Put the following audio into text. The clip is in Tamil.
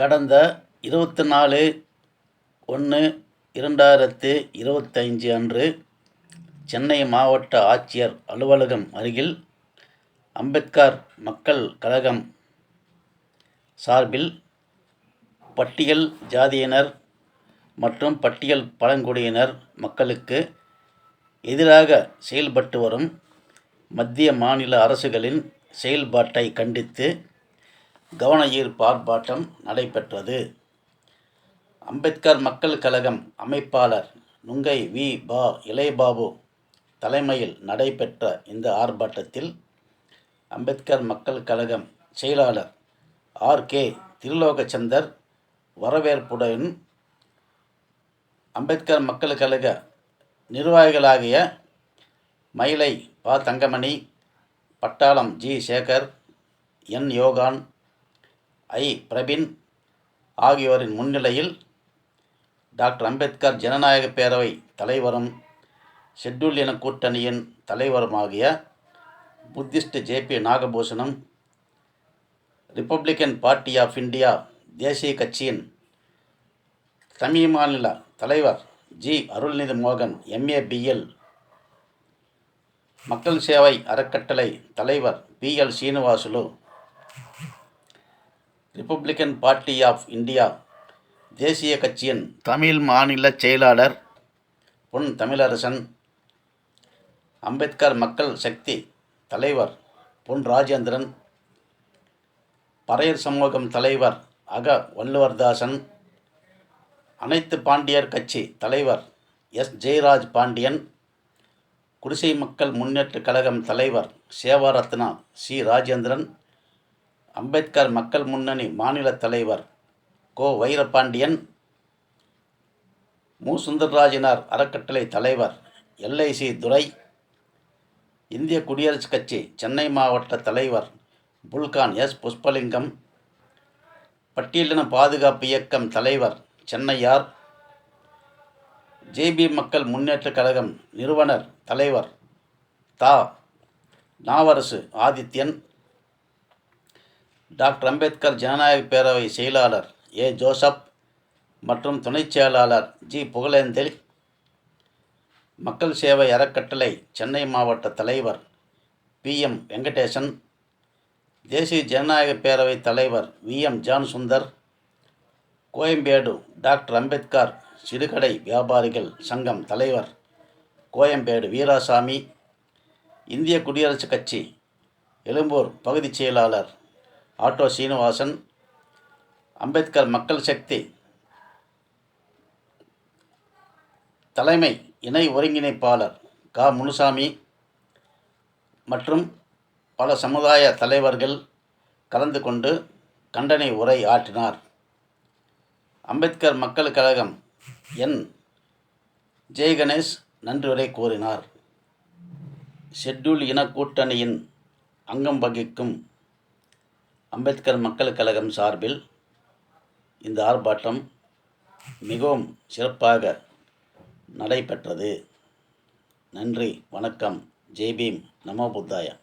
கடந்த 24/1/2025 அன்று சென்னை மாவட்ட ஆட்சியர் அலுவலகம் அருகில் அம்பேத்கர் மக்கள் கழகம் சார்பில் பட்டியல் ஜாதியினர் மற்றும் பட்டியல் பழங்குடியினர் மக்களுக்கு எதிராக செயல்பட்டு வரும் மத்திய மாநில அரசுகளின் செயல்பாட்டை கண்டித்து கவன ஈர்ப்பு ஆர்ப்பாட்டம் நடைபெற்றது. அம்பேத்கர் மக்கள் கழகம் அமைப்பாளர் நுங்கை வி. பா. இளையபாபு தலைமையில் நடைபெற்ற இந்த ஆர்ப்பாட்டத்தில் அம்பேத்கர் மக்கள் கழகம் செயலாளர் ஆர்.கே. திருலோகச்சந்தர் வரவேற்புடன் அம்பேத்கர் மக்கள் கழக நிர்வாகிகளாகிய மயிலை பா. தங்கமணி, பட்டாளம் ஜி. சேகர், என். யோகான், ஐ. பிரபின் ஆகியோரின் முன்னிலையில் டாக்டர் அம்பேத்கர் ஜனநாயக பேரவை தலைவரும் ஷெட்யூல்ட் இன கூட்டணியின் தலைவருமாகிய Buddhist J P. Nagabhushanam, Republican party of India தேசிய கட்சியின் தமிழ் மாநில தலைவர் ஜி. அருள்நிதி மோகன், எம்.ஏ. பி.எல்., மக்கள் சேவை அறக்கட்டளை தலைவர் P L. Srinivasulu, Republican party of India தேசிய கட்சியின் தமிழ் மாநில செயலாளர் பொன் தமிழரசன், அம்பேத்கர் மக்கள் சக்தி தலைவர் பொன் ராஜேந்திரன், பறையர் சமூகம் தலைவர் அக வள்ளுவர்தாசன், அனைத்து பாண்டியர் கட்சி தலைவர் எஸ். ஜெயராஜ் பாண்டியன், குடிசை மக்கள் முன்னேற்ற கழகம் தலைவர் சேவாரத்னா சி. ராஜேந்திரன், அம்பேத்கர் மக்கள் முன்னணி மாநில தலைவர் கோ. வைரபாண்டியன், மு. சுந்தரராஜனார் அறக்கட்டளை தலைவர் எல்.ஐ.சி. துரை, இந்திய குடியரசுக் கட்சி சென்னை மாவட்ட தலைவர் புல்கான் எஸ். புஷ்பலிங்கம், பட்டியலின பாதுகாப்பு இயக்கம் தலைவர் சென்னையார், ஜே.பி. மக்கள் முன்னேற்ற கழகம் நிறுவனர் தலைவர் தா. நாவரசு ஆதித்யன், டாக்டர் அம்பேத்கர் ஜனநாயக பேரவை செயலாளர் ஏ. ஜோசப் மற்றும் துணைச் செயலாளர் ஜி. புகழேந்தில், மக்கள் சேவை அறக்கட்டளை சென்னை மாவட்ட தலைவர் பி.எம். வெங்கடேசன், தேசிய ஜனநாயக பேரவை தலைவர் வி.எம். ஜான் சுந்தர், கோயம்பேடு டாக்டர் அம்பேத்கர் சிறுகடை வியாபாரிகள் சங்கம் தலைவர் கோயம்பேடு வீராசாமி, இந்திய குடியரசுக் கட்சி எழும்பூர் பகுதி செயலாளர் ஆட்டோ சீனிவாசன், அம்பேத்கர் மக்கள் சக்தி தலைமை இணை ஒருங்கிணைப்பாளர் கா. முனுசாமி மற்றும் பல சமுதாய தலைவர்கள் கலந்து கொண்டு கண்டன உரை ஆற்றினார். அம்பேத்கர் மக்கள் கழகம் என். ஜெயகணேஷ் நன்றியுரை கூறினார். ஷெட்யூல்ட் இன கூட்டணியின் அங்கம் வகிக்கும் அம்பேத்கர் மக்கள் கழகம் சார்பில் இந்த ஆர்ப்பாட்டம் மிகவும் சிறப்பாக நடைபெற்றது. நன்றி, வணக்கம். ஜெய் பீம், நமோ புத்தாயா.